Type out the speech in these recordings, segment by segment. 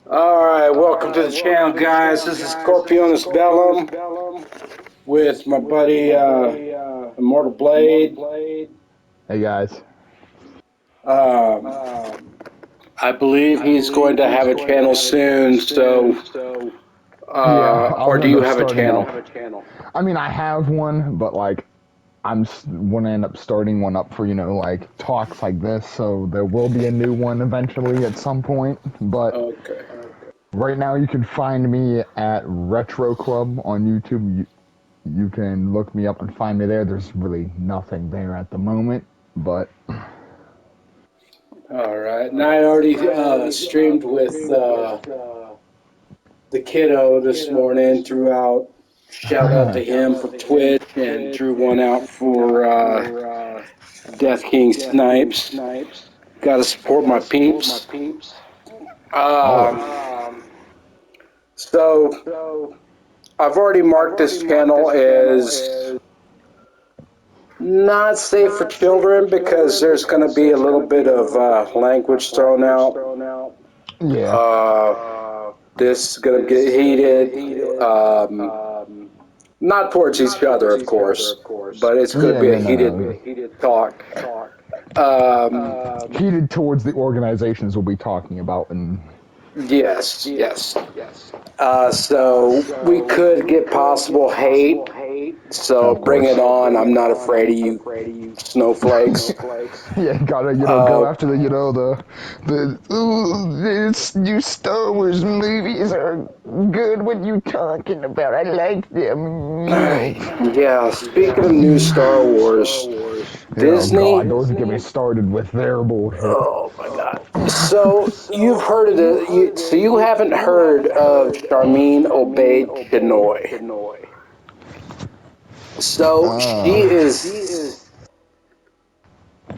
Alright, welcome to the channel, guys. This is Scorpionus Bellum with my buddy Immortal Blade. Hey guys. Um, I believe he's going to have a channel soon, so, Yeah, I'll or do end you up have a starting channel? I mean, I have one, but like, I'm want to end up starting one up for like talks like this. So there will be a new one eventually at some point. But Okay. right now, you can find me at Retro Club on YouTube. You can look me up and find me there. There's really nothing there at the moment, but Alright, and I already streamed with the kiddo this morning, threw out, shout out to him from Twitch, and drew one out for Death King Snipes. Got to support my peeps. oh, So I've already marked this channel as not safe for children because there's going to be a little bit of language thrown out. yeah, This is going to get heated. Not towards each other, of course, but it's going to yeah, be a no, no, heated no. talk. Um, Heated towards the organizations we'll be talking about, and yes. So we could get possible hate. So of bring course. it on. I'm not afraid of you snowflakes. Yeah, gotta go Uh, after these new Star Wars movies are good. What you talking about? I like them. yeah, speaking of new Star Wars, Oh God, Disney. don't get me started with their bullshit. Oh my God. So you've heard of so you haven't heard of Charmin Obaid Chinoy. So she is,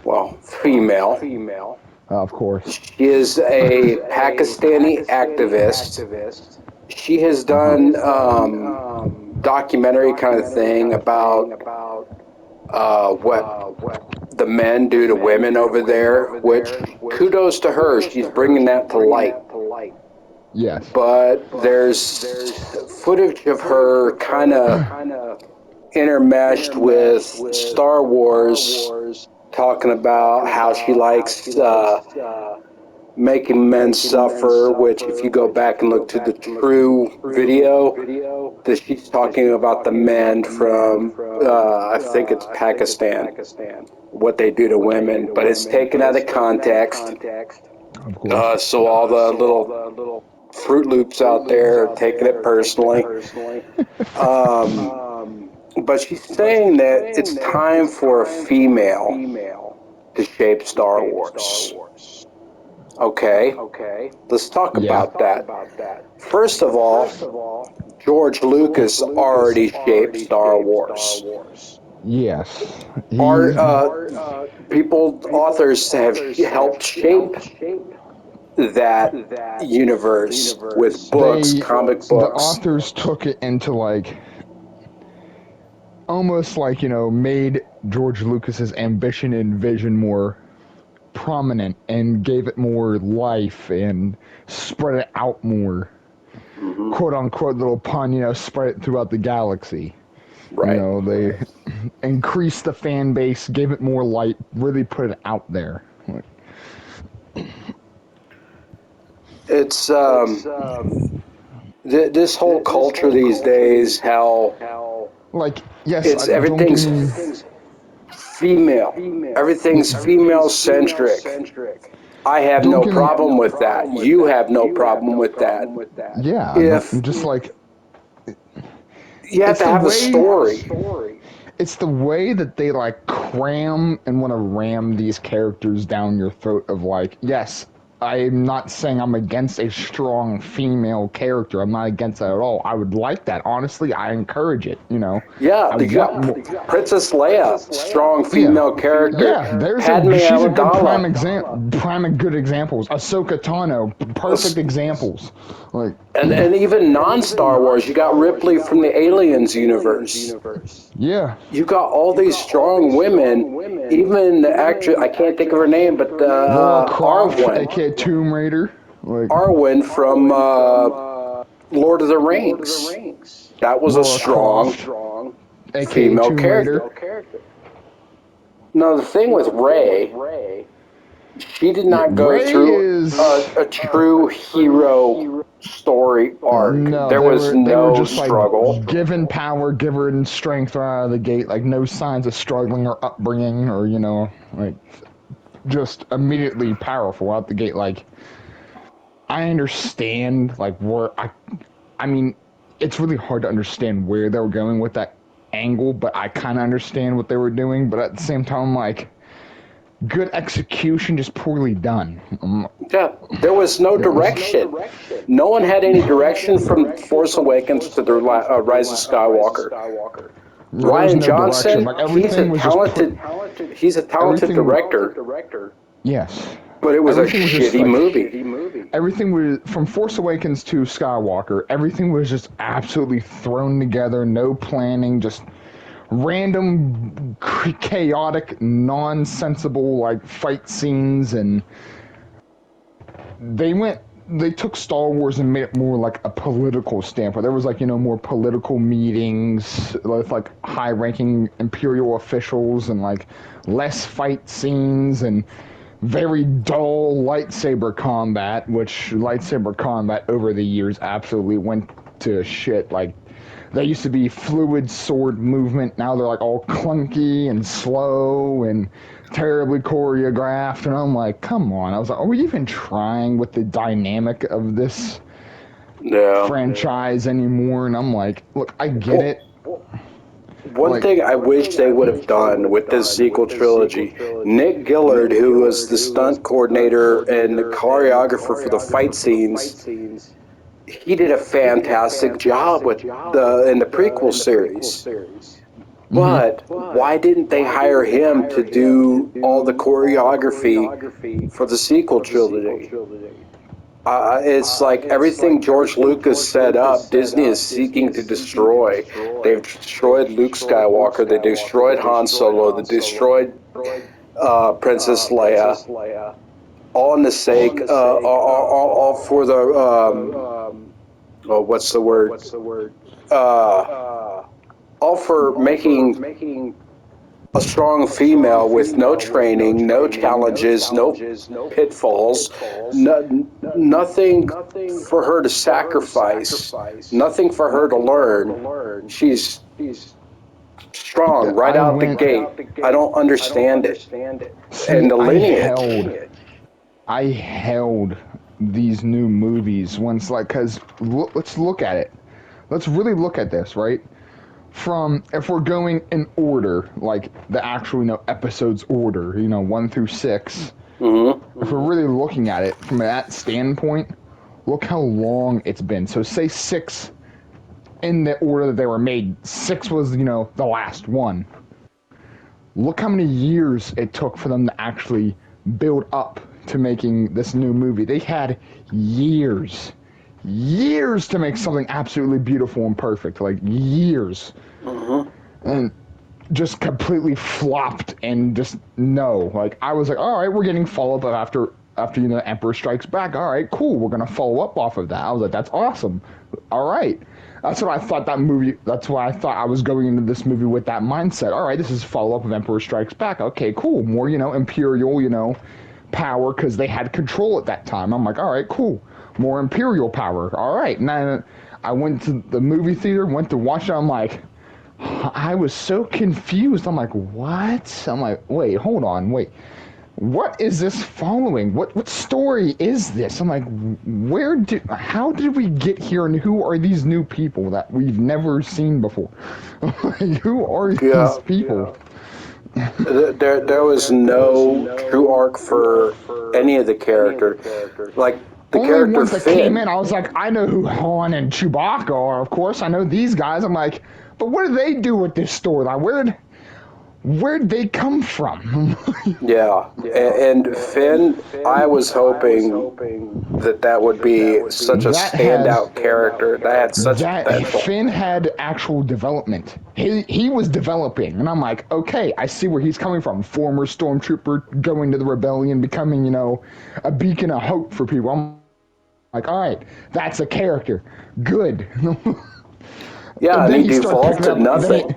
well, female. Of course. She is a Pakistani activist. She has done documentary kind of thing about what the men do to women over there, which kudos to her. She's bringing that to light. Yes. But there's footage of her kind of intermeshed with Star Wars, talking about how she likes making men suffer, which if you go back and look to the true video, that she's talking about the men from, I think it's Pakistan, what they do to women, but it's taken out of context. Of course. So all the little Fruit Loops out there are taking it personally. But she's saying that it's time for a female to shape Star Wars. Okay, let's talk Yeah. about that. First of all, George Lucas already shaped Star Wars. Yes. Our He. authors have helped shape that universe with books, comic The books. authors took it into like almost like made George Lucas's ambition and vision more prominent and gave it more life and spread it out more, Mm-hmm. quote unquote little pun, spread it throughout the galaxy. Right. They increased the fan base, gave it more light, really put it out there. It's this whole culture these days, how Like, yes, it's don't give everything's me. female, everything's female centric. I have Don't no give me. problem with that. You have no problem with that. Yeah, If just like you have it's to the have a way. story. It's the way that they like cram and want to ram these characters down your throat of like, yes, I'm not saying I'm against a strong female character. I'm not against that at all. I would like that. Honestly, I encourage it, Yeah, I you want got Princess Leia, strong yeah. female character. Yeah, Padme she's a good Amidala. good examples. Ahsoka Tano, perfect examples. Like, And even non-Star Wars, you got Ripley from the Aliens universe. yeah. You got all these strong women. Even the actress, I can't think of her name, but Laura Croft, Arwen. aka Tomb Raider. Like Arwen from Lord of the Rings. That was a Laura strong Croft, aka female Tomb character. Raider. Now the thing with Rey, she did Yeah, not go Ray through is a true hero story arc. no, There was they were no just like struggle. given power, given strength right out of the gate, like no signs of struggling or upbringing or like just immediately powerful out the gate. Like I understand like where I mean it's really hard to understand where they were going with that angle, but I kind of understand what they were doing, but at the same time like good execution just poorly done. Yeah, there was no It was direction. No one had any direction from Force Awakens to the Rise of Skywalker. yeah, there was Ryan no direction. Johnson, Like everything was just put he's a talented everything director, yes. but it was a Everything was just shitty like movie. everything was from Force Awakens to Skywalker. Everything was just absolutely thrown together, no planning, just random, chaotic, nonsensible like fight scenes, and they went. They took Star Wars and made it more like a political standpoint. There was like more political meetings with like high-ranking Imperial officials and like less fight scenes and very dull lightsaber combat, which lightsaber combat over the years absolutely went to shit. Like, there used to be fluid sword movement, now they're like all clunky and slow and terribly choreographed, and I'm like, come on. I was like, are we even trying with the dynamic of this Yeah. franchise anymore? And I'm like, look, I get it. One Like, thing I wish they would have done with this sequel trilogy, Nick Gillard, who was the stunt coordinator and the choreographer for the fight scenes, he did a fantastic job with the prequel series. But why didn't they hire him to do all the choreography for the sequel trilogy? It's like everything George Lucas set up, Disney is seeking to destroy. They've destroyed Luke Skywalker, they destroyed Han Solo, they destroyed Princess Leia, all in the sake, all for the, oh, what's the word? All for making a strong female with no training, no challenges, no pitfalls, nothing for her to sacrifice, nothing for her to learn. She's strong right out the gate. I don't understand it. see, And the lineage. I held these new movies once, like, because let's look at it. Let's really look at this, right? From, if we're going in order, like the actual, episodes order, 1 through 6. Mm-hmm. If we're really looking at it from that standpoint, look how long it's been. So say 6 in the order that they were made. 6 was, the last one. Look how many years it took for them to actually build up to making this new movie. They had years to make something absolutely beautiful and perfect, like years. And just completely flopped and just no. Like, I was like, all right, we're getting follow-up after Emperor Strikes Back. All right, cool, we're gonna follow up off of that. I was like, that's awesome. All right. That's what I thought that's why I thought I was going into this movie with that mindset. All right, this is follow-up of Emperor Strikes Back. Okay, cool. More, Imperial, power, because they had control at that time. I'm like, all right, cool. More Imperial power. All right. And then I went to the movie theater, went to watch it. I'm like, I was so confused. I'm like, what? I'm like, wait, hold on, wait. What is this following? What story is this? I'm like, how did we get here, and who are these new people that we've never seen before? Who are these people? There was no true arc for any of the character. Like the Only character ones that came Finn. in, I was like, I know who Han and Chewbacca are, of course. I know these guys. I'm like, but what do they do with this storyline? Where'd they come from? Yeah, and Finn, I was hoping that would be such a That had standout character. That had such that potential. Finn had actual development. He was developing, and I'm like, okay, I see where he's coming from. Former stormtrooper going to the rebellion, becoming a beacon of hope for people. I'm Like, all right, that's a character. Good. Yeah, And and then he he started defaults picking to up. nothing.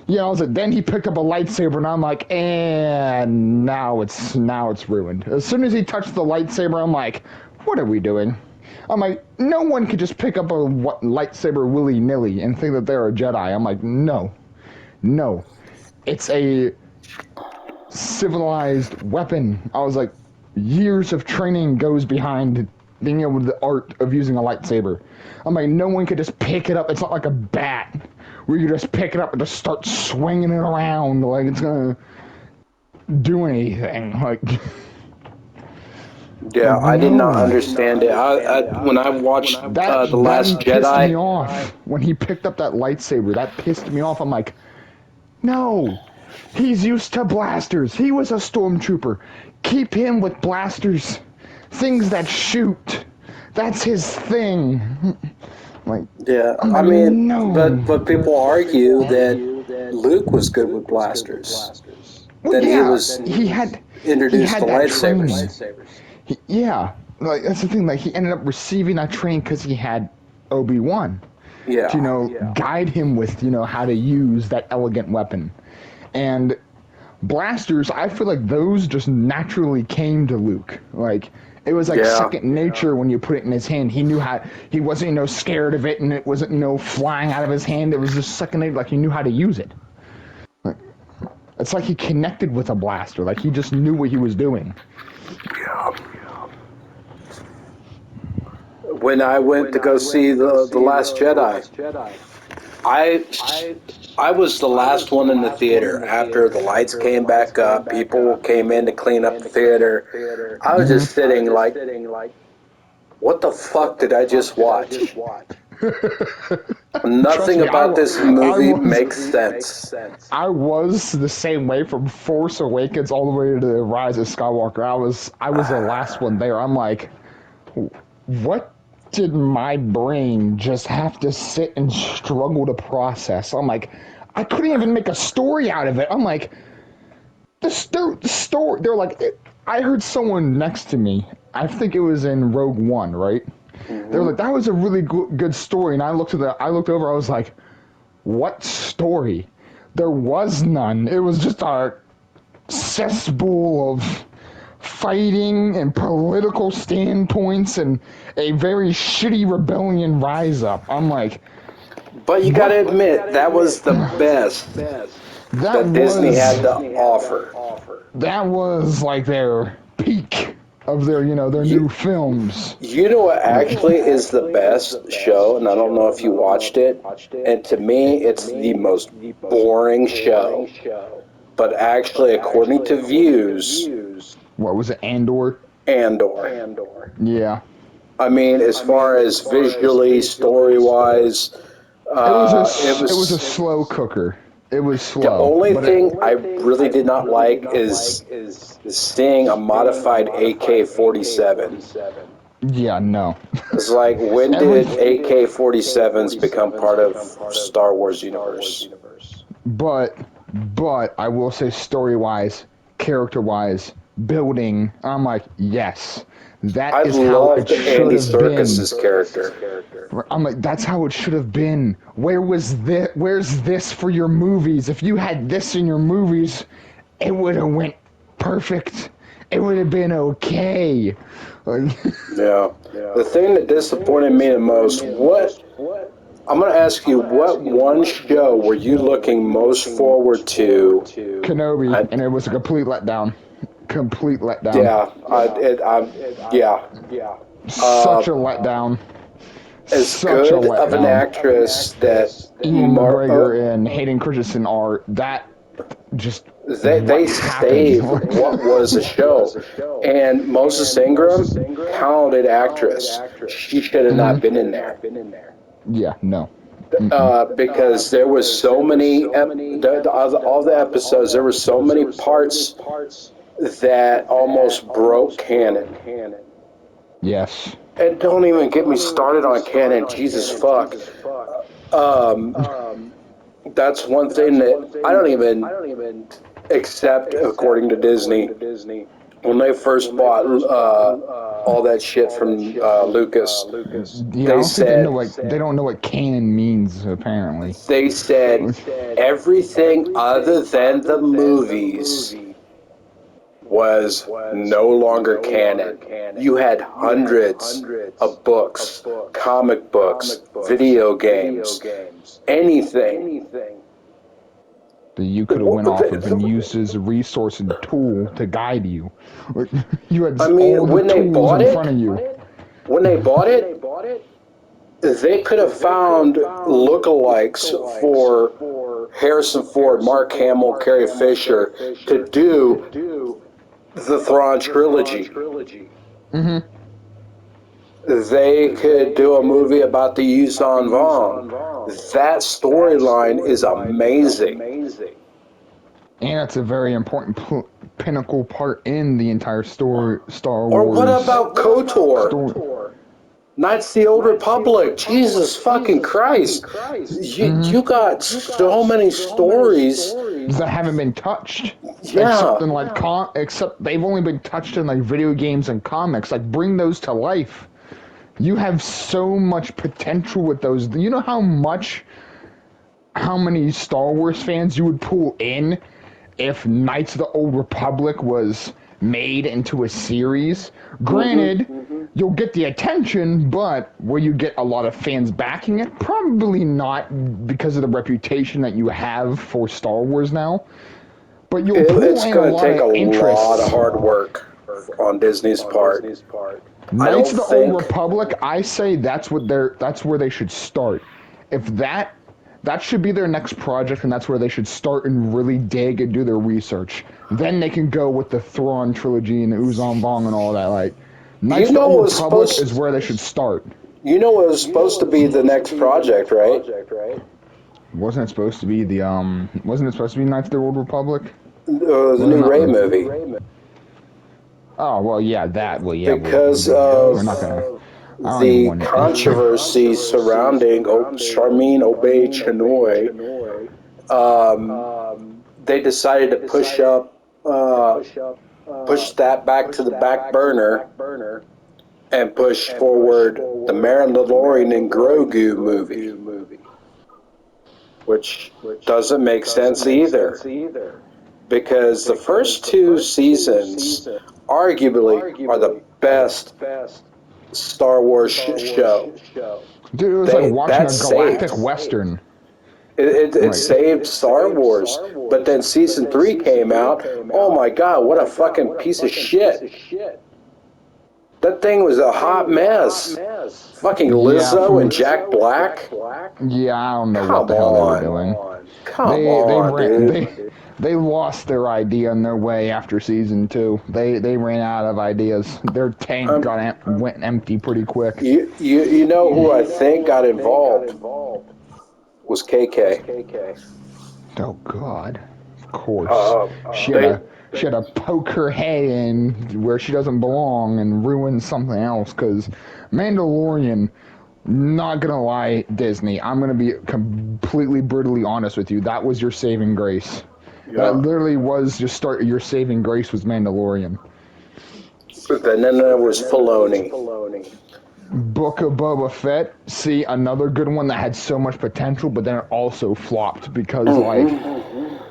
Yeah, I was like, then he picked up a lightsaber, and I'm like, and now it's ruined. As soon as he touched the lightsaber, I'm like, what are we doing? I'm like, no one could just pick up a lightsaber willy nilly and think that they're a Jedi. I'm like, no, it's a civilized weapon. I was like, years of training goes behind being able to the art of using a lightsaber. I'm like, no one could just pick it up. It's not like a bat where you just pick it up and just start swinging it around like it's gonna do anything. Like, Yeah, I did not no. understand it. When I watched The Last That pissed me Jedi, off when he picked up that lightsaber. That pissed me off. I'm like, no, he's used to blasters. He was a stormtrooper. Keep him with blasters. Things that shoot. That's his thing. Like, yeah, I'm I like, mean, no. but people argue that Luke was good with blasters. Well, That he yeah, was he introduced had to that training. lightsabers. Yeah, like that's the thing. Like he ended up receiving that training because he had Obi-Wan to Yeah, guide him with how to use that elegant weapon, and blasters. I feel like those just naturally came to Luke. Like it was like yeah. second nature when you put it in his hand. He knew how. He wasn't scared of it, and it wasn't flying out of his hand. It was just second nature. Like he knew how to use it. Like, it's like he connected with a blaster. Like he just knew what he was doing. When I went to go see the Last Jedi, I I was the last one in the theater. After the lights came back up, people came in to clean up the theater. I was just sitting like, what the fuck did I just watch? Trust Nothing me, about this I movie was makes sense. I was the same way from Force Awakens all the way to the Rise of Skywalker. I was the last one there. I'm like, what did my brain just have to sit and struggle to process? I'm like, I couldn't even make a story out of it. I'm like, the story. They're like, I heard someone next to me. I think it was in Rogue One, right? They were Hmm. like, that was a really good story, and I looked over. I was like, what story? There was none. It was just a cesspool of fighting and political standpoints and a very shitty rebellion rise up. I'm like, But you what? gotta admit, that was the best That that Disney was had to offer. that was like their peak of their their You, new films. you know what actually is the best show, and I don't know if you watched it, and to me, it's the most boring show. But actually, according to views, What was it, Andor? Andor. Yeah. I mean, as far as visually, story wise, It was a slow cooker. It was the slow, only but it thing I really did not like is seeing a modified AK 47. yeah, no. It's like, when Every did AK 47s become part of Star Wars universe? but I will say story wise, character wise, building, I'm like, yes. I That is how it loved should Andy have been. Serkis's character. I'm like, that's how it should have been. Where's this for your movies? If you had this in your movies, it would have went perfect. It would have been okay. Like, Yeah. The thing that disappointed me the most, I'm going to ask you, what one show were you looking most forward to? Kenobi, I, and it was a complete letdown. Complete letdown. yeah, yeah. Such a letdown. As Such a good of an letdown. actress that Ian McGregor and Hayden Christensen are that just they what happened. saved what was a show. And Moses Ingram, talented actress. She should have not been in there. Yeah, no. Because there was so many, all the episodes, there were so many parts that almost broke canon. Yes. And don't even get me started on canon, Jesus fuck. Um, that's one thing that I don't even accept according to Disney. when they first bought all that shit from Lucas, Yeah, I they don't think said they don't know what canon means apparently. they said everything other than the movies was no longer canon. You had hundreds of books, comic books, video games, anything. That you could have went off of and used as a resource and tool to guide you. You had I all mean, the tools in front of you. when they bought it, they could have found lookalikes for Harrison Ford, Mark Hamill, Carrie Fisher to do the Thrawn trilogy. Hmm. They could do a movie about the Yuuzhan Vong. That storyline is amazing. And it's a very important pinnacle part in the entire story, Star Or what Wars about KOTOR? story. Knights of the Old Republic. Jesus fucking Christ. You got so many stories. That haven't been touched, except Yeah. in like except they've only been touched in like video games and comics. Like bring those to life. You have so much potential with those. You know how many Star Wars fans you would pull in if Knights of the Old Republic was made into a series? Granted, you'll get the attention, but will you get a lot of fans backing it? Probably not, because of the reputation that you have for Star Wars now. But you'll pull It's in a going to lot take of a interest. lot of hard work on Disney's part. I Knights don't of the Old think. Republic, I say that's where they should start. If that should be their next project, and that's where they should start and really dig and do their research. Then they can go with the Thrawn trilogy and the Yuuzhan Vong and all that. Like, Knights You of the know Old it was Republic supposed. is where they should start. You know it was supposed to be the next project, right? Wasn't it supposed to be the Wasn't it supposed to be Knights of the Old Republic? The new Ray movie. Oh well, yeah, that. Well, yeah, Because we're of not gonna. I don't even the want to. controversy surrounding Charmin Obey Chinoy, they decided to push that back to the back burner and push forward the Mandalorian and Grogu movie, which doesn't make sense either. Because the first two seasons, arguably, are the best Star Wars show. Dude, it was like watching a That's galactic saved. western. It saved Star Wars, but then season 3 came out. Oh my god, what a fucking piece of shit! That thing was a hot mess. Fucking Lizzo and Jack Black. Yeah, I don't know what Come the hell they were on, doing. come on, dude. They lost their idea on their way after season 2. They ran out of ideas. Their tank went empty pretty quick. You know who I think got involved was KK. Oh God, of course. She had to poke her head in where she doesn't belong and ruin something else. Because Mandalorian, not gonna lie, Disney, I'm gonna be completely brutally honest with you. That was your saving grace. That literally was your saving grace was Mandalorian. And then there was Filoni. Book of Boba Fett, see, another good one that had so much potential, but then it also flopped because,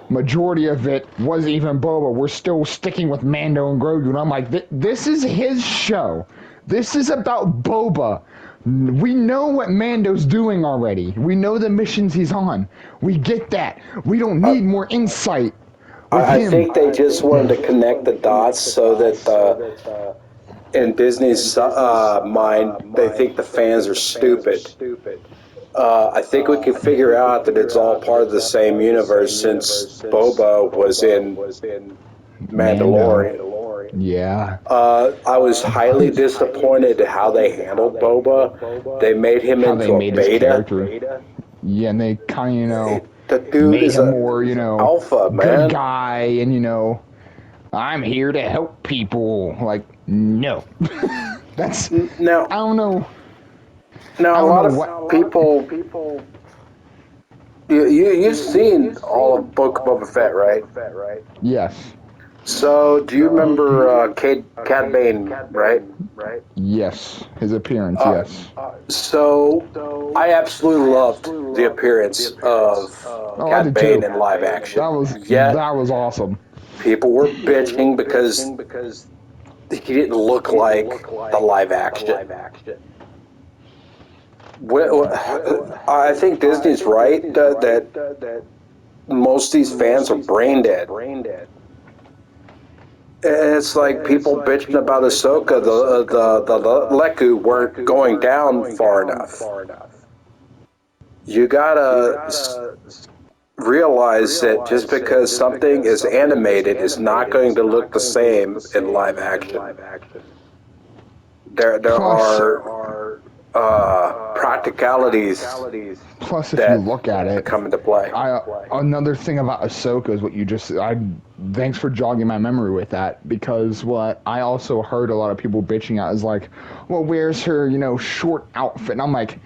majority of it wasn't even Boba. We're still sticking with Mando and Grogu, and I'm like, this is his show. This is about Boba. We know what Mando's doing already. We know the missions he's on. We get that. We don't need more insight with him. I think they just wanted to connect the dots so that in Disney's mind, they think the fans are stupid. I think we can figure out that it's all part of the same universe since Boba was in Mandalorian. Yeah. I was highly disappointed at how they handled Boba. They made him into a beta. Yeah, and they kind of, The dude made is him a more, alpha, man. good guy, and I'm here to help people. Like, no. That's, now. I don't know. Now, a lot of people. You've seen all of Book of Boba Fett, right? Yes. So, do you remember Cad Bane, right? Yes, his appearance. Uh, Yes. so, I absolutely loved the appearance of Oh, I Cad did Bane too. in live action. Yet, That was awesome. people were bitching because he didn't look like the live action. I think Disney's right that most of these fans are brain dead. And it's like people bitching about Ahsoka, the Leku weren't going down far enough. You gotta realize that just because something is animated is not going to look the same in live action. There Plus, are practicalities if you that look at it, come into play. another thing about Ahsoka is what you just. Thanks for jogging my memory with that, because what I also heard a lot of people bitching at is like, well, where's her, short outfit? And I'm like,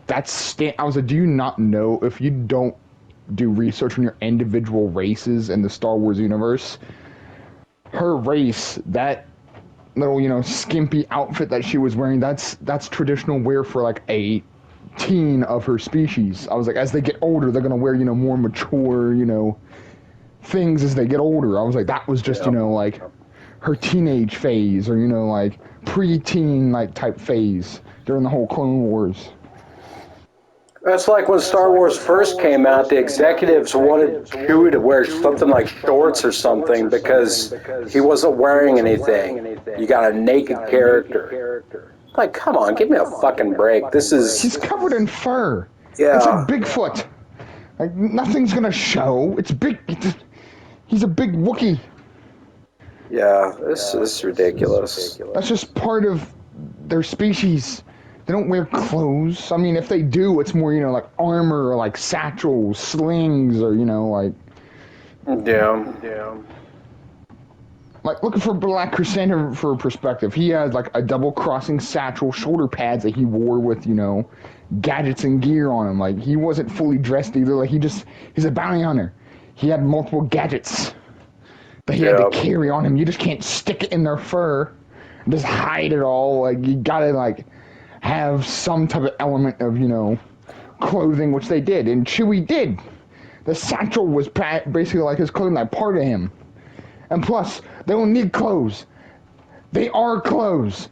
I was like, do you not know, if you don't do research on your individual races in the Star Wars universe, her race, that little, skimpy outfit that she was wearing, that's traditional wear for like a teen of her species. I was like, as they get older, they're gonna wear, more mature, things as they get older. I was like, that was just, like her teenage phase, or, like pre-teen like type phase during the whole Clone Wars. That's like when Star Wars first came out, the executives wanted Chewie to wear something like shorts or something because he wasn't wearing anything. You got a naked character. Like, come on, give me a fucking break. This is, He's covered in fur. It's like yeah, Bigfoot. Like, nothing's gonna show. It's big. He's a big Wookiee. yeah, this is ridiculous. That's just part of their species. They don't wear clothes. I mean, if they do, it's more, like armor or like satchels, slings, or, Yeah. like looking for Black Crusader for perspective. He had like a double crossing satchel, shoulder pads that he wore with, gadgets and gear on him. Like, he wasn't fully dressed either. Like, he's a bounty hunter. He had multiple gadgets that he had to carry on him. You just can't stick it in their fur and just hide it all. Like, you gotta like have some type of element of, clothing, which they did, and Chewie did. The satchel was basically like his clothing, like part of him. And plus, they don't need clothes. They are clothes.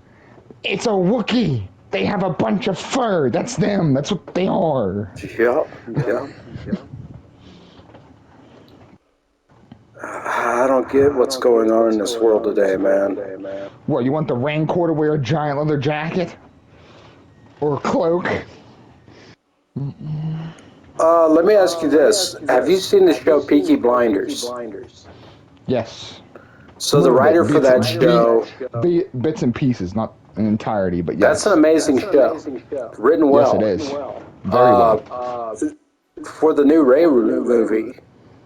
It's a Wookiee. They have a bunch of fur. That's them. That's what they are. Yep. I don't get what's going on in this world today, man. What, you want the Rancor to wear a giant leather jacket? Or a cloak? Let me ask you this. Have you seen the show Peaky Blinders? Yes. So the writer for that show, Bits and pieces, not an entirety, but yes. that's an amazing show. Written Yes, well. it is. Very well. For the new Ray movie,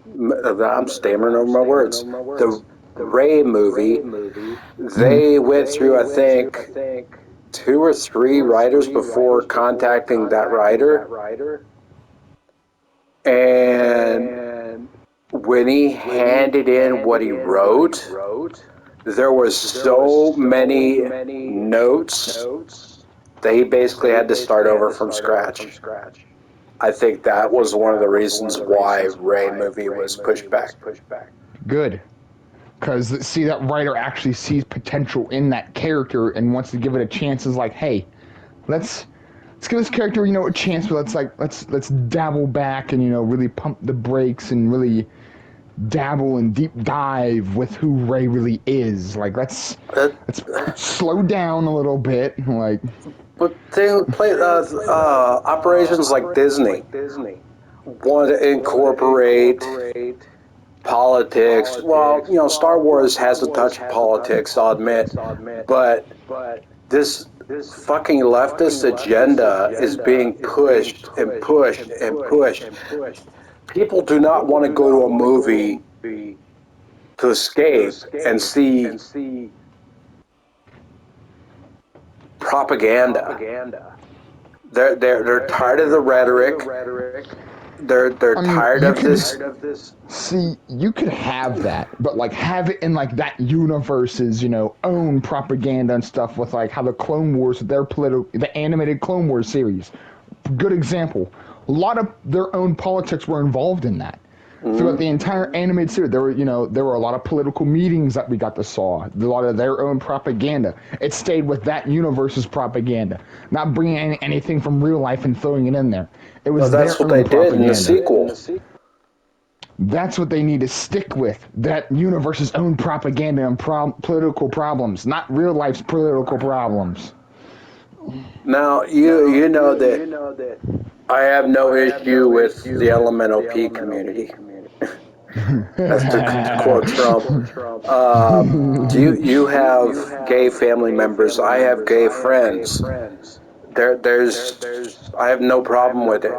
I'm stammering over my words. The Ray movie, they went through, I think, 2 or 3 writers before contacting that writer. And when he handed in what he wrote, there was so many notes that he basically had to start over from scratch. I think that was one of the reasons why Ray movie was pushed back. Good. Because, see, that writer actually sees potential in that character and wants to give it a chance. Is like, hey, let's give this character, a chance, but let's dabble back and, really pump the brakes and really dabble and deep dive with who Ray really is. Like, let's slow down a little bit. Like, But they play operations like Disney want to incorporate politics. Well, Star Wars has a touch of politics, I'll admit, but this fucking leftist agenda is being pushed and pushed and pushed. People do not want to go to a movie to escape and see propaganda. They're tired of the rhetoric. they're I mean, tired you of could this. see, you could have that, but like have it in like that universe's, own propaganda and stuff with like how the Clone Wars, the animated Clone Wars series, good example. A lot of their own politics were involved in that. Throughout the entire animated series, there were a lot of political meetings that we got to saw. A lot of their own propaganda. It stayed with that universe's propaganda, not bringing anything from real life and throwing it in there. It Well, was that's their what they own did in the propaganda. sequel. That's what they need to stick with. That universe's own propaganda and political problems, not real life's political problems. Now you know that I have no issue with the Elemental P community. That's to quote Trump. Do you have gay family members? I have gay friends. There's I have no problem with it.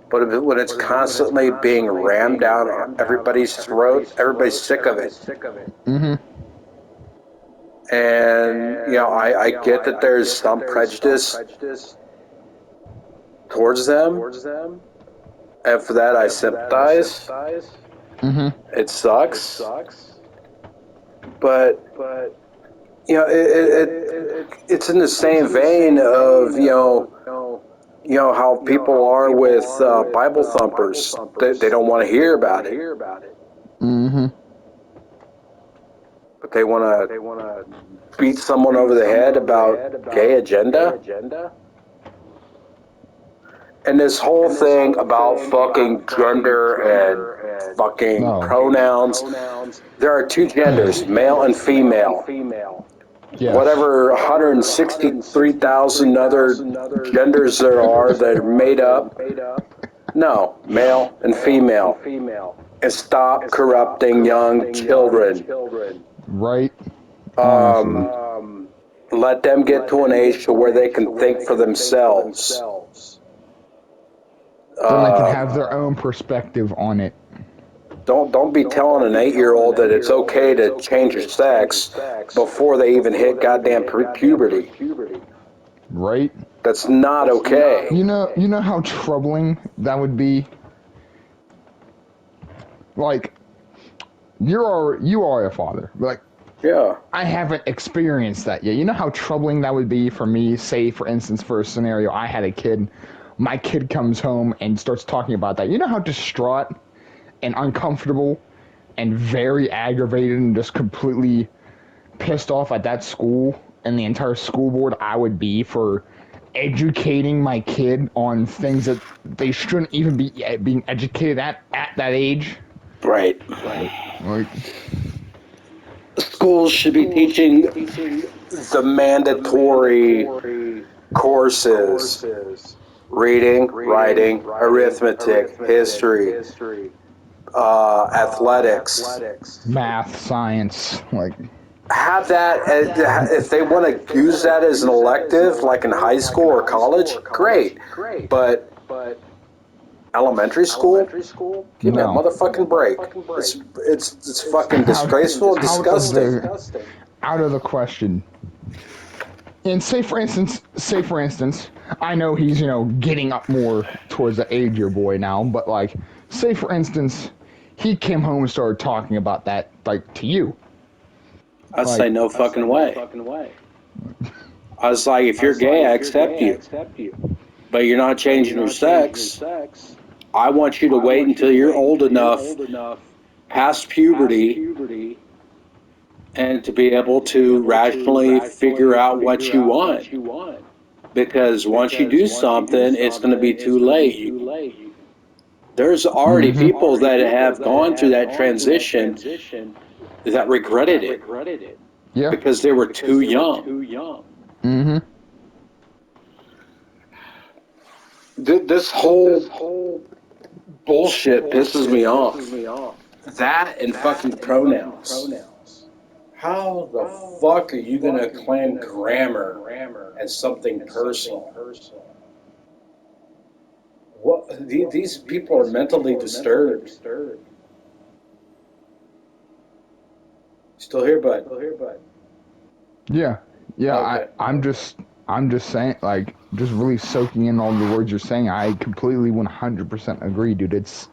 But when it's constantly being rammed down everybody's throat, everybody's sick of it. Mm-hmm. And I get that there's some prejudice towards them, and for that I sympathize. Mm-hmm. It sucks, but it's in the same vein of how people are with Bible thumpers. They don't want to hear about it, Mm-hmm. but they want to beat someone over the head about gay agenda. And this whole thing about fucking gender and fucking No. pronouns. There are two genders, male and female. Yes. Whatever 163,000 other genders there are that are made up. No, male and female. And stop corrupting young children. Right. Let them get to an age to where they can think for themselves. Then they can have their own perspective on it. Don't be telling an 8-year-old that it's okay to change your sex before they even hit goddamn puberty. Right. That's not okay. You know how troubling that would be. Like, you are a father. Like, Yeah. I haven't experienced that yet. You know how troubling that would be for me? Say, for instance, for a scenario, I had a kid. My kid comes home and starts talking about that. You know how distraught and uncomfortable and very aggravated and just completely pissed off at that school and the entire school board I would be for educating my kid on things that they shouldn't even be being educated at that age. Right. Like, Schools should be teaching the mandatory courses: reading, writing, arithmetic, history, athletics. math, science, like, Have that, if they want to use that as an elective, like in high school or college, great. But elementary school? Give me a no. motherfucking break. It's fucking disgraceful and disgusting. Out of the question. And say for instance, I know he's, getting up more towards the age your boy now, but like, say for instance, he came home and started talking about that, like, to you. I'd say no fucking way. I was like, if you're gay, I accept you. But you're not changing your sex. I want you to wait until you're old enough, past puberty, and to be able to rationally figure out what you want. Because once you do something, it's going to be too late. There's already people that have gone through that transition that regretted it. Yeah. Because they were too young. Mm-hmm. This whole bullshit pisses me off. That and fucking pronouns. How the fuck are you going to claim grammar as something personal? What? These people are mentally disturbed. Still here, bud? Yeah. Okay. I'm just saying, like, just really soaking in all the words you're saying. I completely 100% agree, dude. It's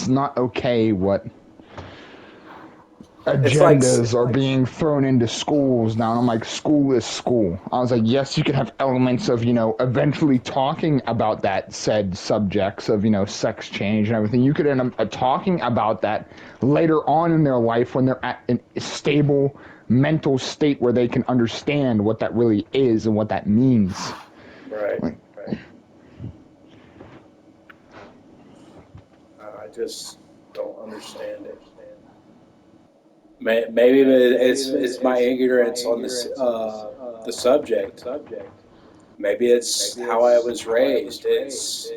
not okay what It's like agendas are being thrown into schools now. And I'm like, school is school. I was like, yes, you can have elements of, eventually talking about that said subjects of, sex change and everything. You could end up talking about that later on in their life when they're at a stable mental state where they can understand what that really is and what that means. right. Like, I just don't understand it. Maybe it's my ignorance on this the subject. Maybe it's how I was raised. It's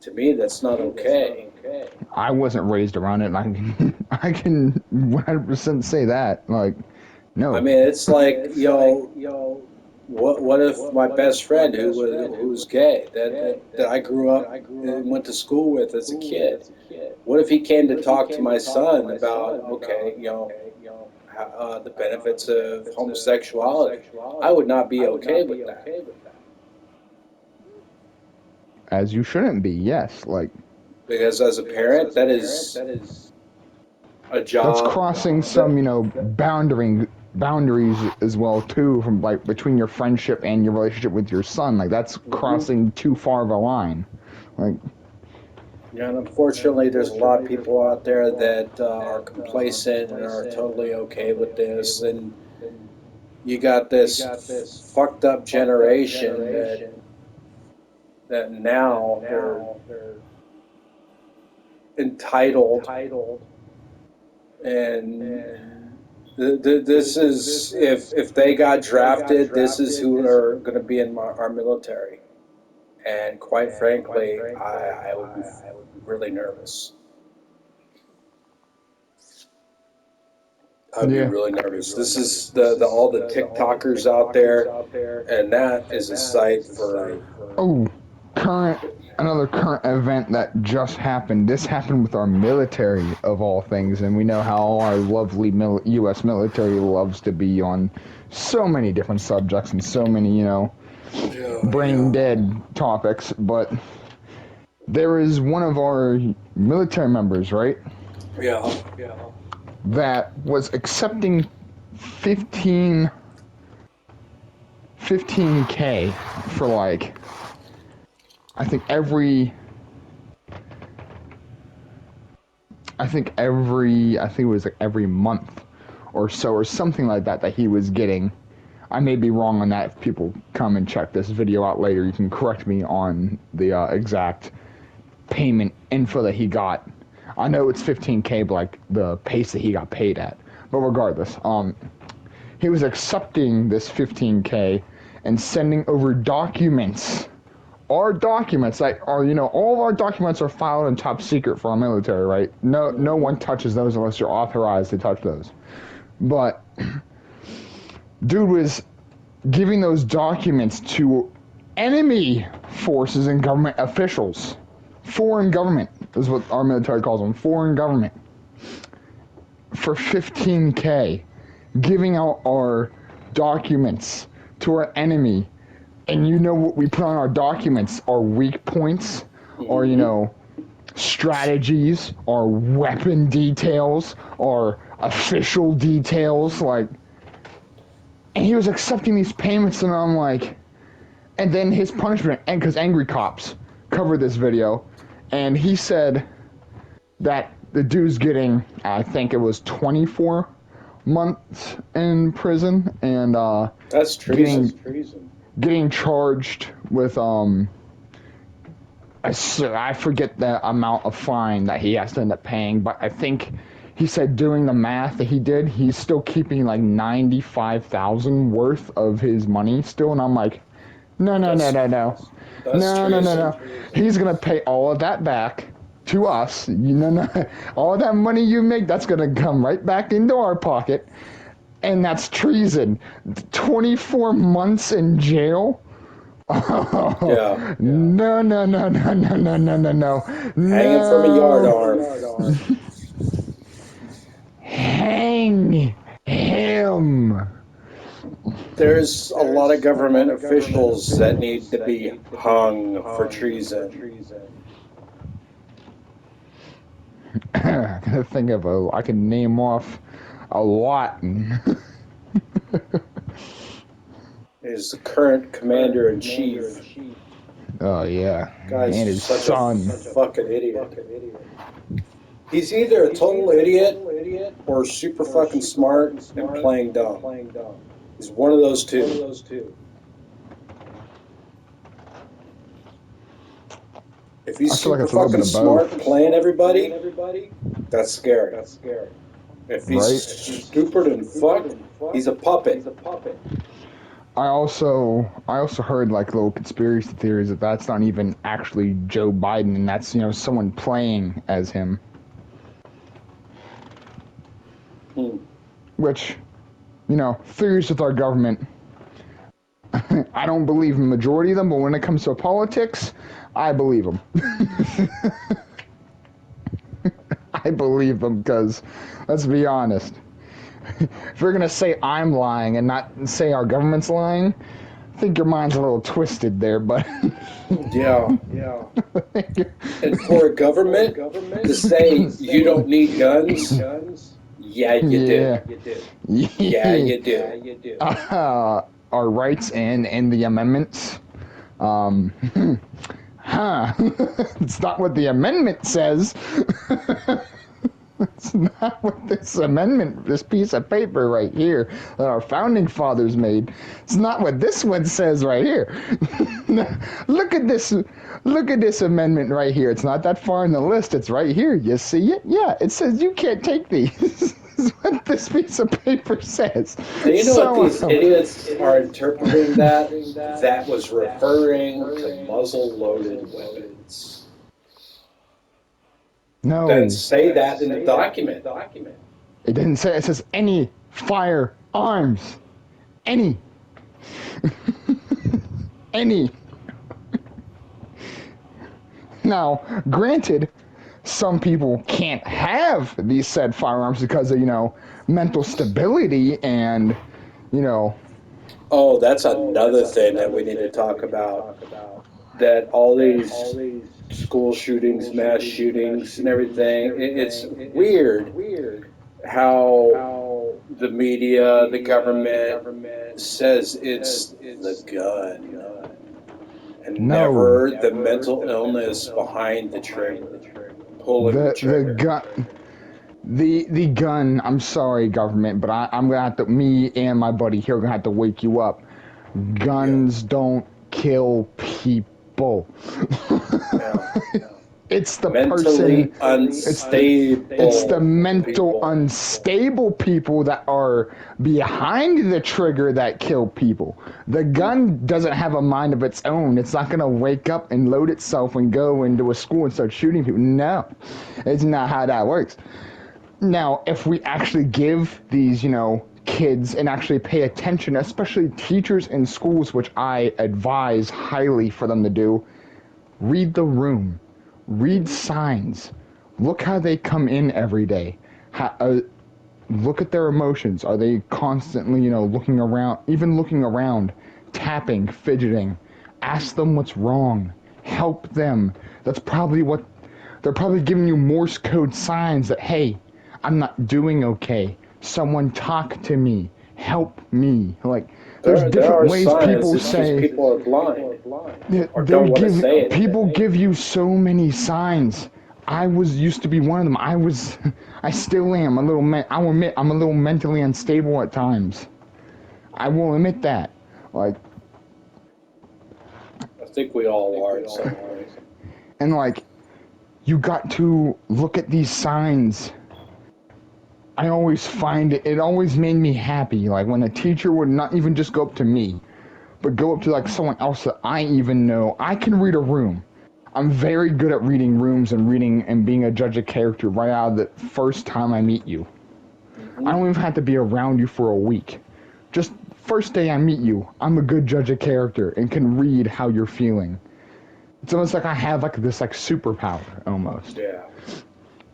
to me that's not okay. I wasn't raised around it, and I can 100% say that. Like, I no. mean, it's like what if my best friend who's gay that I grew up and went to school with as a kid? What if he came to talk to my son about okay, the benefits of homosexuality? I would not be okay with that As you shouldn't be, yes. Like, because as a parent, that is a that's job crossing that some, boundaries as well too, from like between your friendship and your relationship with your son. Like, that's crossing too far of a line. Like, and unfortunately, there's a lot of people out there that are complacent and are totally okay with this. And you got this fucked up generation that now they're entitled, and this is if they got drafted, this is who are going to be in our military. And quite frankly, I would be really nervous. I'd be yeah. really nervous. This is the all the TikTokers out there, and that is a sight for. Oh, current another current event that just happened. This happened with our military of all things, and we know how our lovely U.S. military loves to be on so many different subjects and so many, brain dead topics. But there is one of our military members, right, Yeah. that was accepting 15 15K for like I think every I think it was like every month or so or something like that he was getting. I may be wrong on that. If people come and check this video out later, you can correct me on the exact payment info that he got. I know it's 15K, but like the pace that he got paid at. But regardless, he was accepting this 15K and sending over documents. Our documents, like, are all of our documents are filed in top secret for our military, right? No one touches those unless you're authorized to touch those. But dude was giving those documents to enemy forces and government officials. Foreign government is what our military calls them. Foreign government. For 15K. Giving out our documents to our enemy. And you know what we put on our documents? Our weak points, or strategies, our weapon details, our official details, like. And he was accepting these payments, and I'm like, and then his punishment, and because Angry Cops covered this video, and he said that the dude's getting, I think it was 24 months in prison, and That's treason. getting charged with I forget the amount of fine that he has to end up paying, but I think he said doing the math that he did, he's still keeping like 95,000 worth of his money still, and I'm like, no, no, no, That's no, no, that's no, no, no, treason. no. He's gonna pay all of that back to us. No, all that money you make, that's gonna come right back into our pocket, and that's treason. 24 months in jail. Yeah. Oh, no, no, no, no, no, no, no, no, no, Hanging from a yard no. arm. Hang him. There's a lot of government officials that need to be hung for treason. I can think of I can name off a lot. Is the current commander in chief. Oh yeah, and Guy's his such a son. fucking idiot. He's either a total idiot or super fucking smart and playing dumb. He's one of those two. If I he's feel like super it's a little bit fucking of smart both, playing everybody, that's scary. If he's right? stupid and fucked, he's a puppet. I also heard like little conspiracy theories that that's not even actually Joe Biden, and that's someone playing as him. Which, theories with our government. I don't believe in the majority of them, but when it comes to politics, I believe them. I believe them because, let's be honest, if you're gonna say I'm lying and not say our government's lying, I think your mind's a little twisted there, but Yeah. And for a government to say you don't need guns, yeah, you do. Yeah, you do. Our rights and the amendments. It's not what the amendment says. It's not what this piece of paper right here that our founding fathers made. It's not what this one says right here. Look at this amendment right here. It's not that far in the list. It's right here. You see it? Yeah, it says you can't take these. This is what this piece of paper says. Do you know what these idiots are interpreting that? That was referring to muzzle-loaded weapons. No. Then say that in the document. It didn't say. It says any firearms. Any. Any. Now, granted, some people can't have these said firearms because of, mental stability and, Oh, that's another thing that we need to talk about. That all these school shootings, mass shootings, and everything, it's weird how the media, the government says it's the gun and never the mental illness behind the trigger, pulling the trigger. The gun, I'm sorry, government, but I'm going to have to, me and my buddy here are going to have to wake you up. Guns don't kill people. It's the mentally person, unstable. It's the mental unstable people that are behind the trigger that kill people. The gun doesn't have a mind of its own. It's not going to wake up and load itself and go into a school and start shooting people. No, it's not how that works. Now, if we actually give these, kids and actually pay attention, especially teachers in schools, which I advise highly for them to do, read the room. Read signs. Look how they come in every day. Look at their emotions. Are they constantly, looking around, tapping, fidgeting? Ask them what's wrong. Help them. That's probably what they're probably giving you Morse code signs that, hey, I'm not doing okay. Someone talk to me. Help me. Like, there's different ways people say. People are blind. Or They don't want to say it. People give you so many signs. I used to be one of them. I still am a little. I'll admit I'm a little mentally unstable at times. I will admit that. Like, I think we all are in some way. And you got to look at these signs. I always find it always made me happy. Like when a teacher would not even just go up to me, but go up to someone else that I even know. I can read a room. I'm very good at reading rooms and being a judge of character right out of the first time I meet you. I don't even have to be around you for a week. Just first day I meet you, I'm a good judge of character and can read how you're feeling. It's almost like I have this superpower almost. Yeah.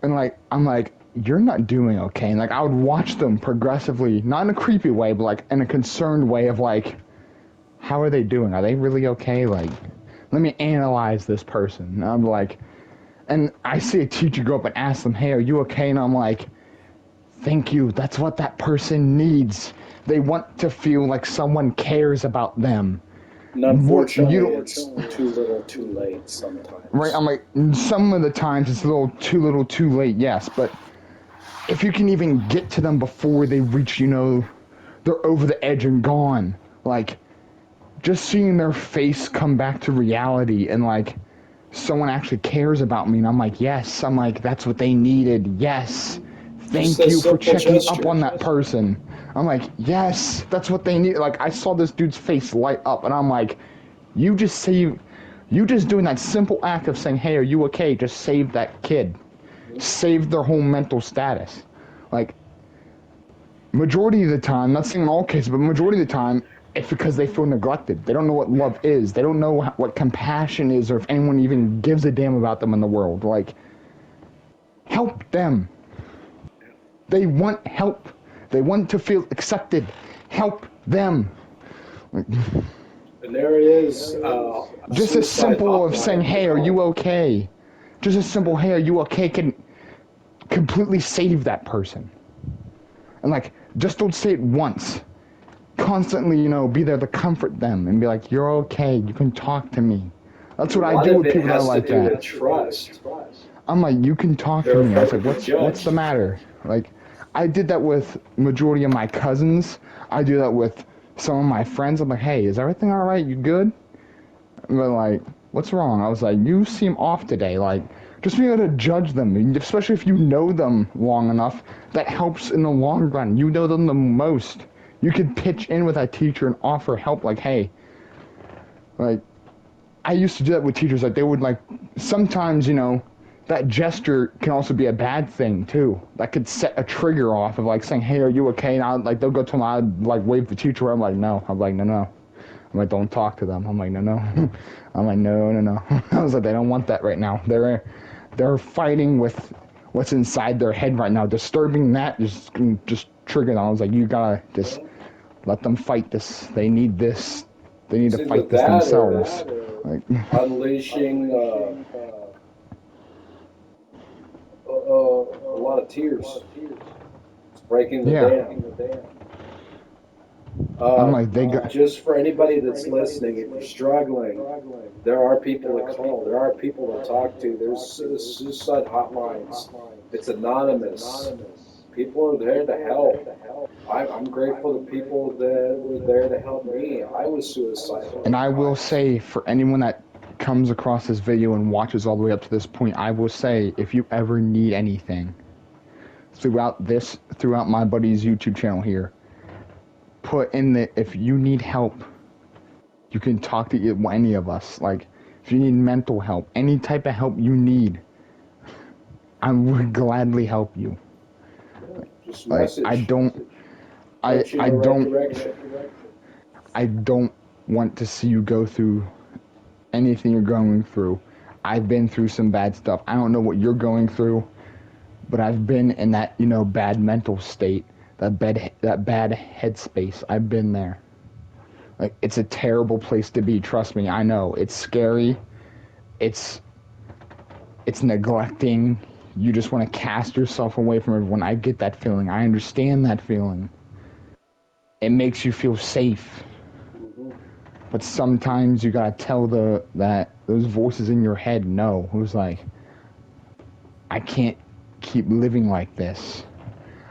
And I'm like, you're not doing okay. And like I would watch them progressively, not in a creepy way, but like in a concerned way of like, how are they doing? Are they really okay? Like, let me analyze this person. And I'm like, and I see a teacher go up and ask them, hey, are you okay? And I'm like, thank you. That's what that person needs. They want to feel like someone cares about them. And You unfortunately, don't, it's too little, too late right? sometimes. I'm like, some of the times it's a little too late, yes, but if you can even get to them before they reach, they're over the edge and gone, like, just seeing their face come back to reality and, like, someone actually cares about me, and I'm like, yes, I'm like, that's what they needed, yes, Just thank a you for simple checking up gesture. on that person. I'm like, yes, that's what they need. Like, I saw this dude's face light up, and I'm like, you just saved, you just doing that simple act of saying, hey, are you okay, just saved that kid, saved their whole mental status. Like, majority of the time, not saying in all cases, but majority of the time, it's because they feel neglected. They don't know what love is. They don't know what compassion is, or if anyone even gives a damn about them in the world. Like, help them. They want help. They want to feel accepted. Help them. Like, And there is a just as suicide simple of saying, hotline to hey, are you call. okay? Just as simple, hey, are you okay, can completely save that person. And like, just don't say it once. Constantly, be there to comfort them and be like, you're okay, you can talk to me. That's And what a I lot do of with it people that are has to like do that. with trust. I'm like, you can talk to They're me. I was afraid to like, be what's the judged. matter? Like, I did that with majority of my cousins. I do that with some of my friends. I'm like, hey, is everything all right? You good? And they're like, what's wrong? I was like, you seem off today. Like, just being able to judge them, especially if you know them long enough, that helps in the long run. You know them the most. You could pitch in with that teacher and offer help. Like, hey, like, I used to do that with teachers. Like, they would, like, sometimes, that gesture can also be a bad thing, too. That could set a trigger off of, like, saying, hey, are you okay? And like, they'll go to them, I'd, like, wave the teacher. I'm like, no. I'm like, no, no. I'm like, don't talk to them. I'm like, no, no. I'm like, no, no, no. I was like, they don't want that right now. They're fighting with what's inside their head right now. Disturbing that just triggered them. I was like, you gotta just let them fight this. They need this. They need It's to either fight this that themselves. or Like, unleashing a lot of tears. It's breaking the yeah. dam. I'm Uh, like, they got. just for anybody that's listening, if you're struggling, there are people to call. There are people to talk to. There's suicide hotlines. It's anonymous. People are there to help. I'm grateful to people that were there to help me. I was suicidal And I at will times. say, for anyone that comes across this video and watches all the way up to this point, I will say, if you ever need anything throughout my buddy's YouTube channel here, put in the, if you need help, you can talk to any of us. Like, if you need mental help, any type of help you need, I would gladly help you. Yeah, just Like, message. Point you in I the right don't, direction. I don't want to see you go through anything you're going through. I've been through some bad stuff. I don't know what you're going through, but I've been in that, bad mental state, that bad headspace. I've been there. Like, it's a terrible place to be, trust me. I know. It's scary. It's it's neglecting. You just want to cast yourself away from everyone. I get that feeling. I understand that feeling. It makes you feel safe. Hmm. But sometimes you gotta tell those voices in your head no. Who's like, I can't keep living like this.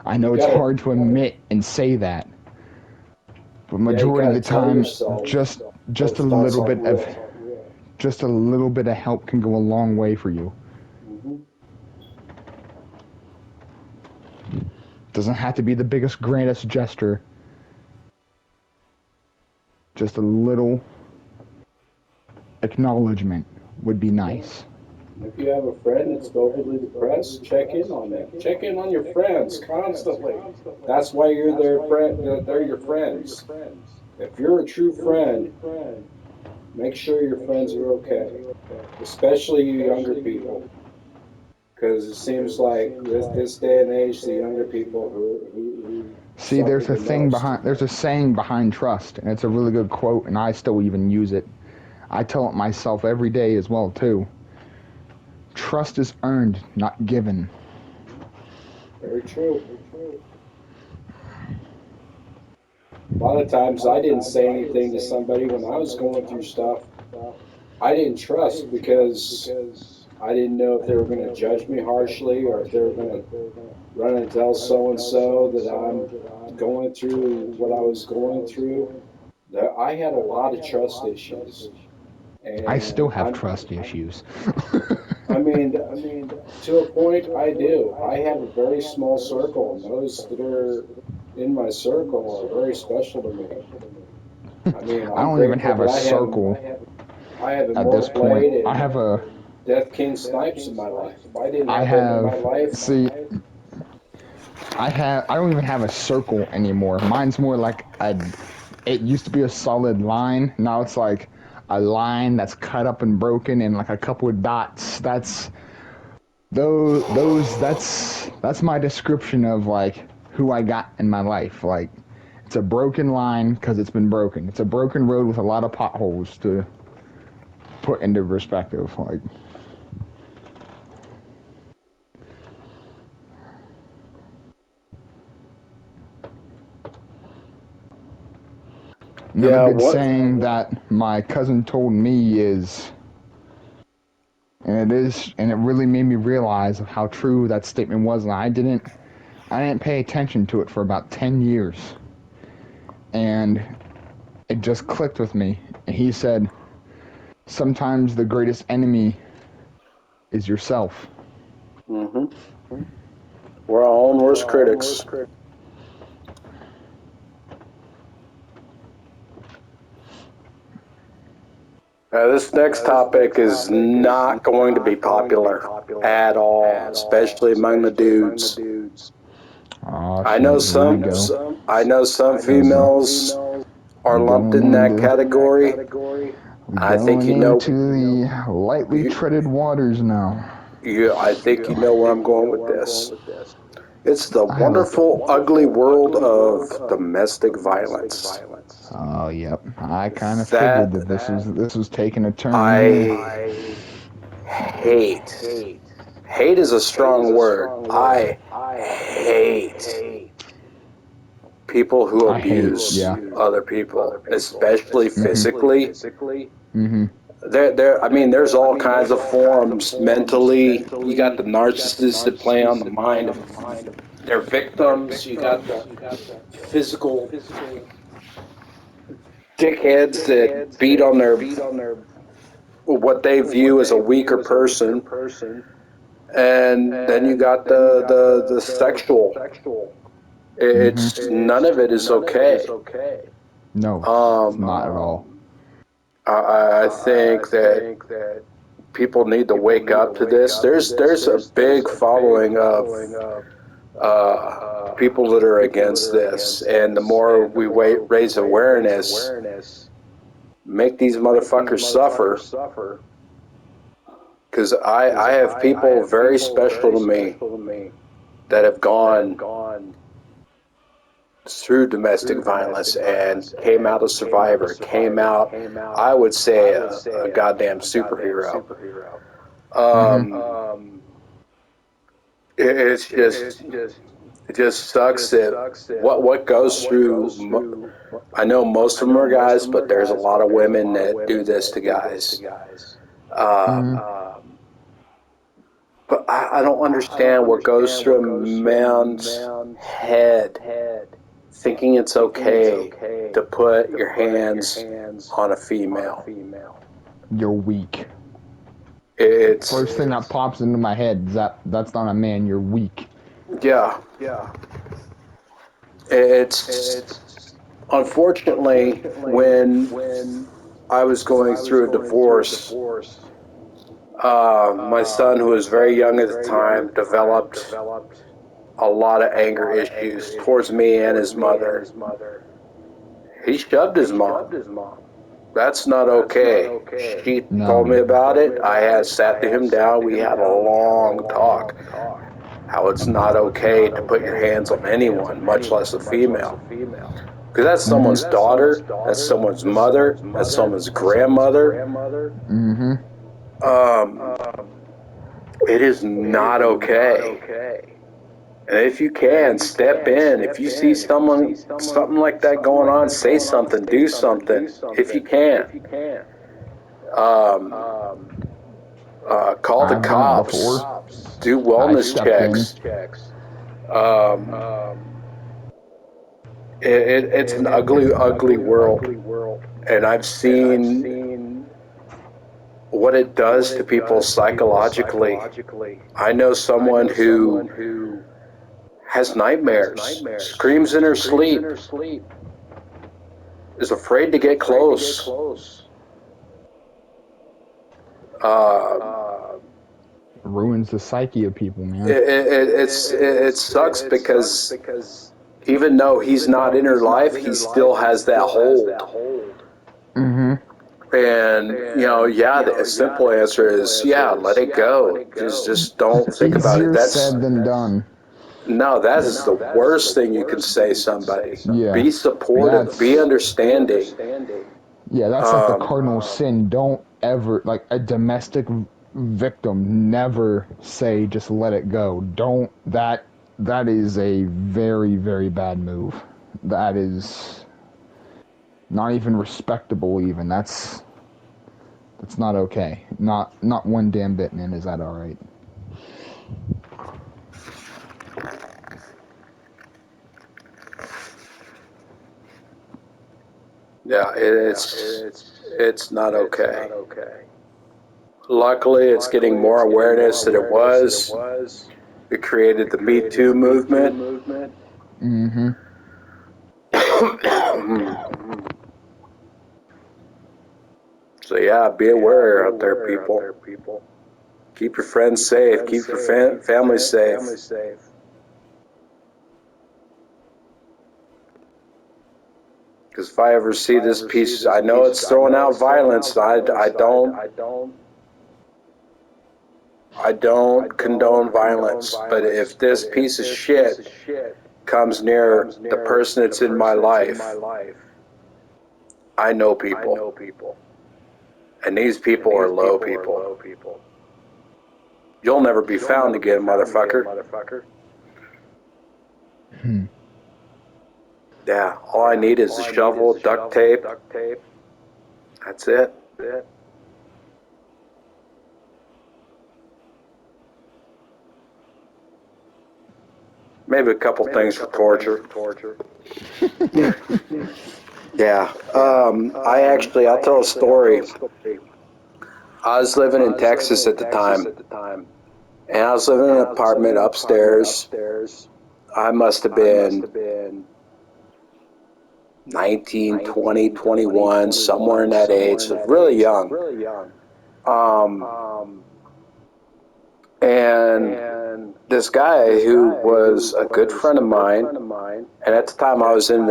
I You know it's gotta, hard to admit and say that, but yeah, you majority of gotta the tell time, yourself just a those thoughts little aren't bit of real. just a little bit of help can go a long way for you. Hmm. Doesn't have to be the biggest, grandest gesture. Just a little acknowledgement would be Yeah. nice. If you have a friend that's morbidly depressed, check in on them. Check in on your friends constantly. That's why you're their friend. They're your friends. If you're a true friend, make sure your friends are okay, especially you younger people. Because it seems like this day and age, the younger people who See, suffer the most. there's a saying behind trust, and it's a really good quote, and I still even use it. I tell it myself every day as well too. Trust is earned, not given. Very true. A lot of times I didn't say anything to somebody when I was going through stuff. I didn't trust because I didn't know if they were going to judge me harshly or if they were going to run and tell so and so that I'm going through what I was going through. I had a lot of trust issues, I still and have trust issues. I mean, to a point, I do. I have a very small circle, and those that are in my circle are very special to me. I mean, I I'm don't even grateful have that a circle I have at this Immortal point. Blade and Death King Snipes in my life. If I didn't I have them in my have, life, see, I don't even have a circle anymore. Mine's more like it used to be a solid line. Now it's like a line that's cut up and broken and like a couple of dots. That's my description of like who I got in my life. Like it's a broken line because it's been broken. It's a broken road with a lot of potholes to put into perspective. Like another yeah, good what? saying that my cousin told me is, and it really made me realize of how true that statement was. And I didn't pay attention to it for about 10 years, and it just clicked with me. And he said, "Sometimes the greatest enemy is yourself." Hmm. We're our own worst critics. This next topic is not going to be popular at all, especially among the dudes. Oh I know shit! Here we some, go. I know some We're females are lumped going in that into category. I think going you know, into the lightly you, treaded waters now. I think you know where I'm going with this. It's the I have a. wonderful, ugly world of domestic violence. Oh, yep. I kind of figured That that this was taking a turn here. I hate. Hate is a strong word. I hate people who I hate. abuse Yeah. other people, especially physically. Mhm. I mean, there's all kinds of forms mentally. You got the narcissists that play on the mind of their victims. You got the physical dickheads that beat on their what they view as a weaker person, and then you got the sexual. Mhm. It's none of it is okay. No, it's Um, not at all. I think that people need to wake up to this. There's a big following of uh, people that are against this, and the more we raise awareness, make these motherfuckers suffer. Because I have people very special to me that have gone through domestic violence and came out a survivor, came out, I would say, a goddamn superhero. Mhm. Um, it's just it just sucks that what goes through. I know most of them are guys, but there's a lot of women that do this to guys. Mhm. Um, but I don't understand what goes through a man's head thinking it's okay to put your hands on a female. You're weak. It's First thing that pops into my head is that's not a man. You're weak. yeah. It's unfortunately when I was going through a divorce. My son, who was very young at the time, developed a lot of anger issues towards me and his mother. He shoved his mom. That's not okay. She told me No. about it. I had sat him down. We had a long talk. How it's not okay to put your hands on anyone, much less a female. Because that's someone's daughter, that's someone's mother, that's someone's grandmother. Um, it is not okay. And if you can, step in. If you see something like that going on, say something, do something, if you can. Um, call the I've done it cops, before. do I wellness stepped in. checks. Um, it's an ugly, ugly world. And I've seen what it does to people psychologically. I know someone who has nightmares, screams in her sleep, is afraid to get close. Ruins the psyche of people, man. It sucks because even though he's not in her life, he still has that hold. And the simple answer is let it go. Just don't think about it. Easier said than done. No, that is the worst thing you can say somebody. Yeah. Be supportive, be understanding. Yeah, that's like the cardinal sin. Don't ever, like a domestic victim, never say just let it go. Don't, that is a very, very bad move. That is not even respectable even. That's not okay. Not one damn bit, man. Is that all right? Yeah, it's not okay. Luckily, it's getting more awareness than it was. It created the Me Too movement. So yeah, be aware out there, people. Keep your friends safe. Keep your family safe. Because if I ever see this piece, I know it's throwing out violence. I don't condone violence. But if this piece of shit comes near the person that's in my life, I know people. And these people are low people. You'll never be found again, motherfucker. Yeah, all I need is a shovel, duct tape. That's it. Maybe a couple things for torture. Yeah. I'll tell a story. I was living in Texas at the time, and I was living in an apartment upstairs. I must have been 19, 20, 21, somewhere in that age, so really young. And this guy who was a good friend of mine, and at the time I was in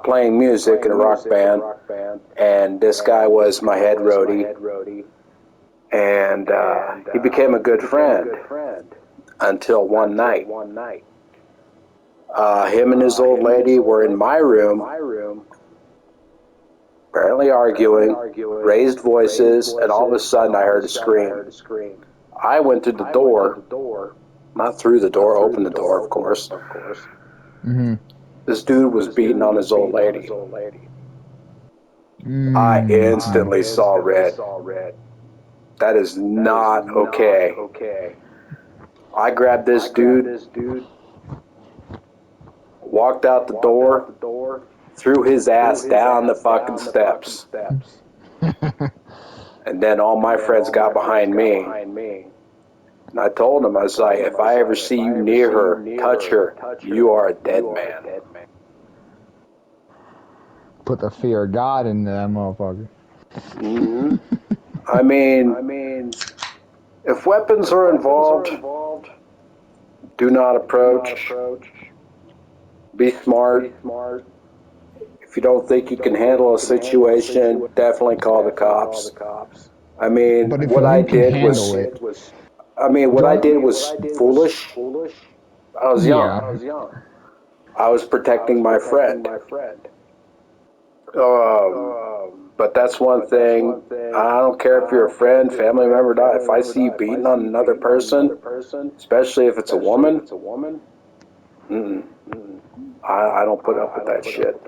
playing music in a rock band, and this guy was my head roadie, and he became a good friend until one night. Him and his old lady were in my room, apparently arguing, raised voices, and all of a sudden I heard a scream. I went to the door, not through the door, opened the door, of course. This dude was beating on his old lady. I instantly saw red. That is not okay. I grabbed this dude, walked out the door, threw his ass down the fucking steps. And then all my friends got behind me. And I told him, I was like, if I ever see you near her, touch her, you are a dead man. Put the fear of God into that motherfucker. I mean, if weapons are involved, do not approach. Be smart. If you don't think you can handle a situation, definitely call the cops. I mean, But if what I you can did handle was, it, what I don't. did was foolish. I was young. Yeah, I was protecting my friend. But that's one thing. I don't care if you're a friend, family member, die. If I see you beating on another person, especially if it's a woman, mm-mm, I don't put up with that shit.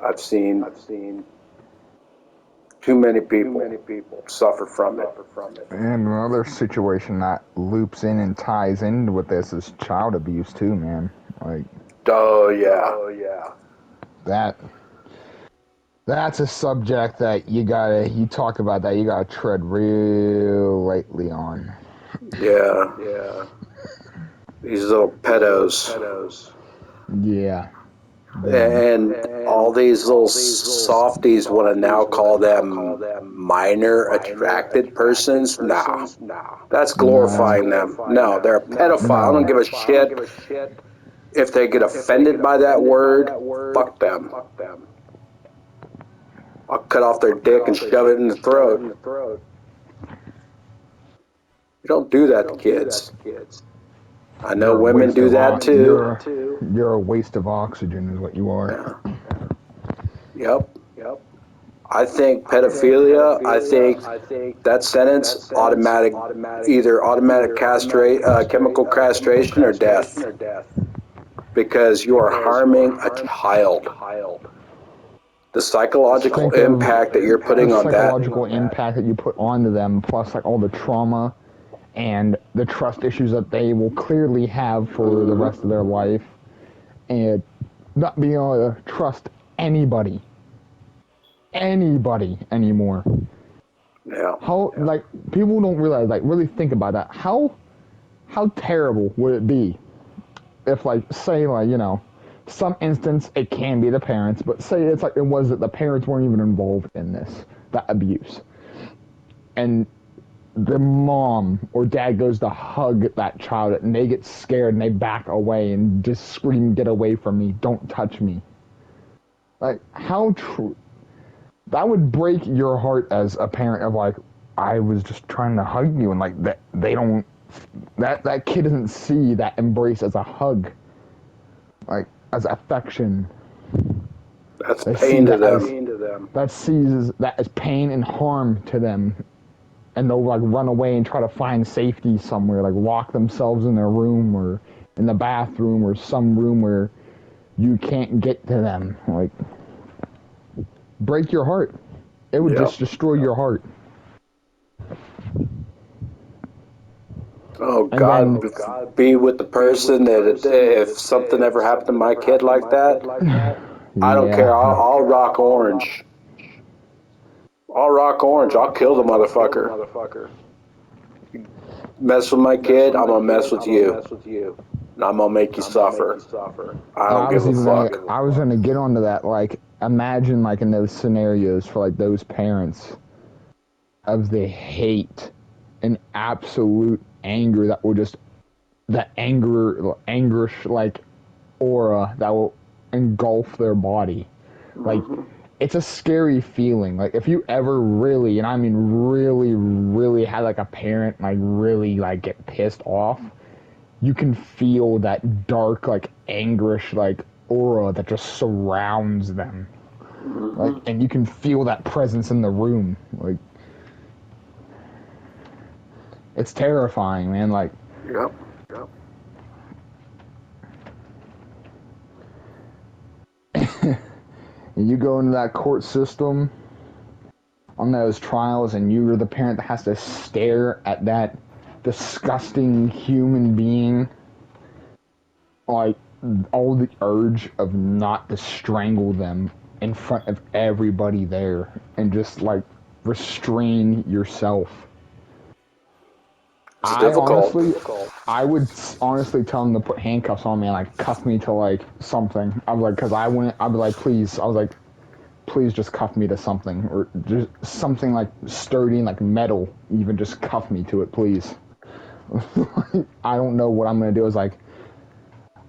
I've seen too many people suffer from it. and another situation that loops in and ties in with this is child abuse too, man. Like Oh yeah, that. That's a subject that you talk about that you gotta tread real lightly on. yeah. These little pedos. Yeah, them. And all these little softies want to now call them minor attracted persons. Nah, that's No, glorifying them. No, they're a pedophile. I don't no. give a shit if they get offended by that word. Fuck them. I'll cut off their dick and shove it in the throat. You don't do that to kids. I know You're a women waste do of that too. you're a waste of oxygen, is what you are. Yeah. Yep. I think pedophilia, I think that sentence automatic, either automatic castrate, chemical castration or death, because you are harming a child. The Just psychological think of impact that you're the putting on that. psychological impact that you put onto them, plus like all the trauma and the trust issues that they will clearly have for the rest of their life, and not being able to trust anybody anymore. Yeah. How like people don't realize, like really think about that. How terrible would it be if, like, say, like, some instance it can be the parents, but say it's like it was that the parents weren't even involved in that abuse, and the mom or dad goes to hug that child and they get scared and they back away and just scream, "Get away from me! Don't touch me!" Like, how true that would break your heart as a parent of, like, I was just trying to hug you, and like that they don't that kid doesn't see that embrace as a hug, like as affection. That's They see pain to that as them. that sees that as pain and harm to them, and they'll like run away and try to find safety somewhere, like lock themselves in their room or in the bathroom or some room where you can't get to them. Like, break your heart. It would Yep. just destroy your heart. Oh And God, then, be with the person that if something ever happened to my kid like that, I don't care. yeah, I'll rock orange. I'll rock orange. I'll kill the motherfucker. Mess with my kid, I'm gonna mess with you. And I'm gonna make you suffer. I don't give a fuck. I was gonna get onto that. Like, imagine like in those scenarios for like those parents of the hate and absolute anger that will just that angerish like aura that will engulf their body. Like, it's a scary feeling. Like, if you ever really, and I mean really, really had like a parent like really like get pissed off, you can feel that dark like angerish like aura that just surrounds them. Like, and you can feel that presence in the room. Like, it's terrifying, man. Like, Yep. you go into that court system on those trials, and you're the parent that has to stare at that disgusting human being, like, all the urge of not to strangle them in front of everybody there and just like restrain yourself. It's difficult. I would honestly tell them to put handcuffs on me and like cuff me to like something. I was like, because I'd be like, please. I was like, please just cuff me to something, or just something like sturdy, like metal. Even just cuff me to it, please. I don't know what I'm gonna do. Is like,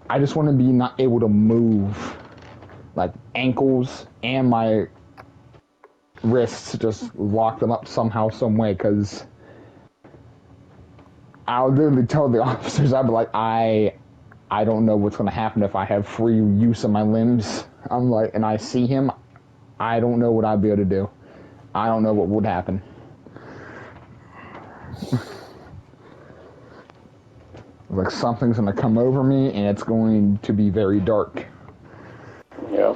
I just want to be not able to move like ankles and my wrists, just lock them up somehow, some way, because I'll literally tell the officers, I'll be like, I don't know what's gonna happen if I have free use of my limbs. I'm like, and I see him, I don't know what I'd be able to do. I don't know what would happen. Like something's gonna come over me, and it's going to be very dark. Yeah.